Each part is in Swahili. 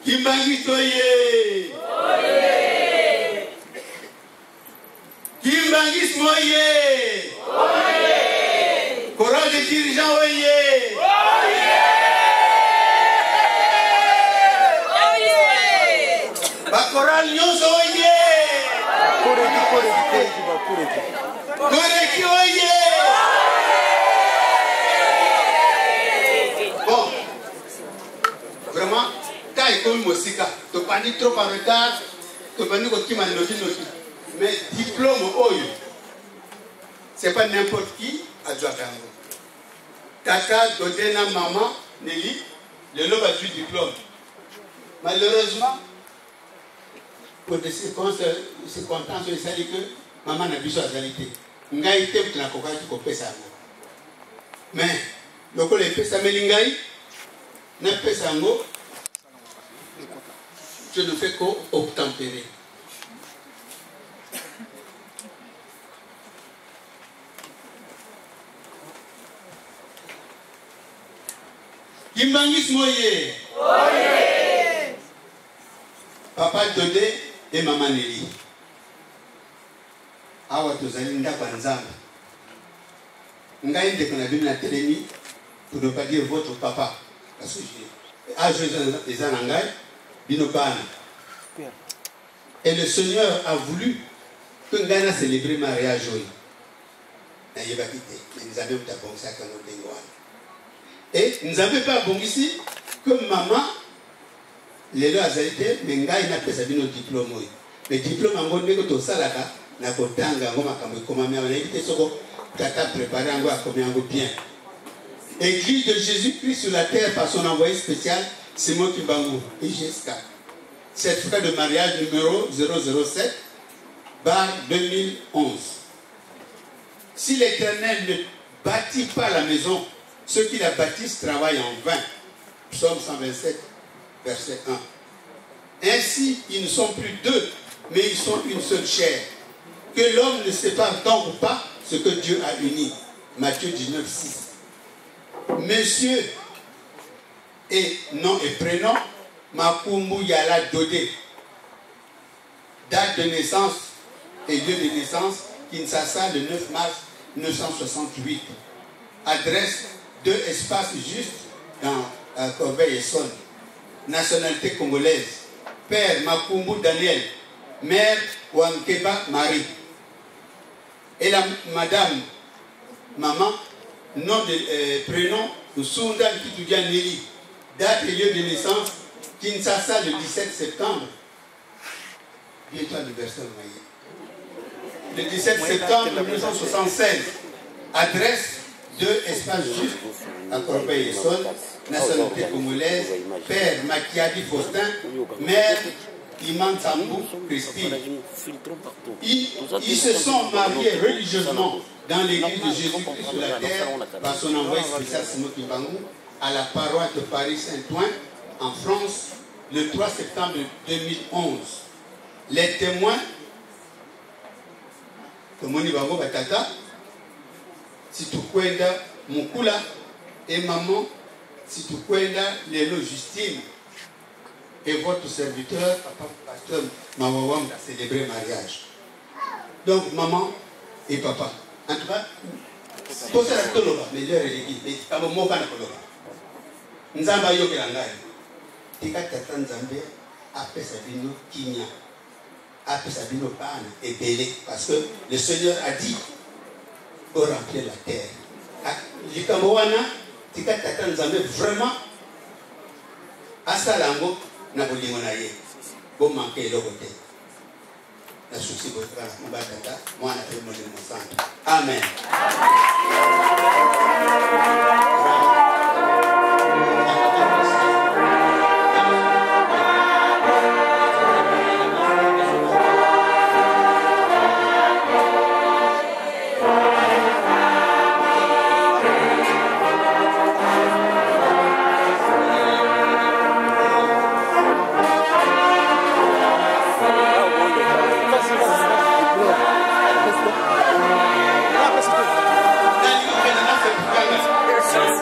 Kimbangis Moye. Kimbangis Moye. Courage des dirigeants Oye. Bakoral Nyos Oye. Koreki Oye. Bon, vraiment, quand il comme Mosika, tu pas dit trop en retard, tu pas dit que tu m'as noté. Mais diplôme Oyo, c'est pas n'importe qui à Djouakango. Tata, Dodena, maman, Nelly, le lot a du diplôme. Malheureusement, pour des circonstances, il s'est dit que maman n'a plus sa qualité. Ngai te tu n'as pas coupé ça. Mais le collègue pesa melingai n'a pas ça ngo. Je ne fais qu'obtempérer. Kimbangis Moye. Papa Dodé et maman Nelly. Awa tozali ndako ya Nzambe. Ngai ndeko na bino na telemi pour ne pas dire votre papa parce que j'ai des anangai bino bana. Et le Seigneur a voulu que ngai na célébrer mariage oyo. Na yeba kité, Nzambe utabongisa kana ndengo wana. Et Nzambe pas bongisi que maman lelo azalite mais ngai na pesa bino diplôme oyo. Le diplôme ngo ndeko to salaka na kotanga ngo makambo komami na yite soko tata préparer ngo akomi ngo bien. Église de Jésus-Christ sur la terre par son envoyé spécial Simon Kimbangu IGSK. Certificat de mariage numéro 007/2011. Si l'Éternel ne bâtit pas la maison, ceux qui la bâtissent travaillent en vain. Psaume 127, verset 1. Ainsi, ils ne sont plus deux, mais ils sont une seule chair. Que l'homme ne sépare donc pas ce que Dieu a uni. Matthieu 19, 6. Monsieur et nom et prénom, Makumbu Yala Dodé. Date de naissance et lieu de naissance, Kinshasa, le 9 mars 1968. Adresse 2 espaces justes dans Corbeil-Essonne. Nationalité congolaise. Père Makumbu Daniel. Mère Wankeba Marie. Et la madame, maman, nom de prénom, Sundan Kitoudia Nelly. Date et lieu de naissance, Kinshasa, le 17 septembre. Bientôt anniversaire, le 17 septembre 1976. Adresse 2 espaces justes à Corbeil-Essonne. Nationalité congolaise. Père Makiadi Faustin. Mère Iman Sambou Christine. Ils se sont mariés religieusement dans l'église de Jésus-Christ sur la terre par son envoyé spécial Simon Kimbangu à la paroisse de Paris-Saint-Ouen en France le 3 septembre 2011. Les témoins, Tomoni Bango Batata, Situkwenda Mukula et maman Situkwenda Lelo Justine et votre serviteur, papa pasteur Mawawam, a célébré mariage. Donc maman et papa. En tout cas, tout ça c'est tout mais leur religion, mais pas mon mot Nzamba yo kelangai. Tika tata Nzambe après Sabino Kinya. Après Sabino Pan et Bélé parce que le Seigneur a dit pour remplir la terre. Likambowana tika tata Nzambe vraiment asalango na bolingo na ye. Bon manquer le côté. La souci de votre tata, moi la paix mon santo. Amen. Yes,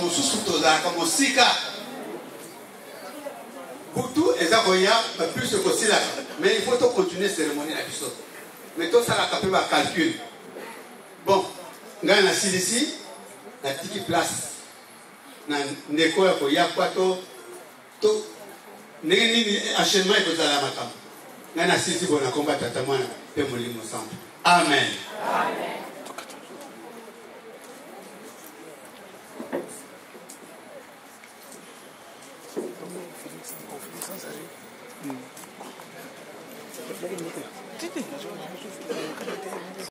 mosusu tozalaka mosika butu eza koya plus kosilaka mais il faut to continuer cérémonie na biso mais tosalaka mpe bacalcul bon ngai nasilisi natiki place na ndeko ya koya kwa to ndenge nini enchaînement ekozala makambo ngai nasilisi bona komba tata mwana mpe molimo santu amen, amen.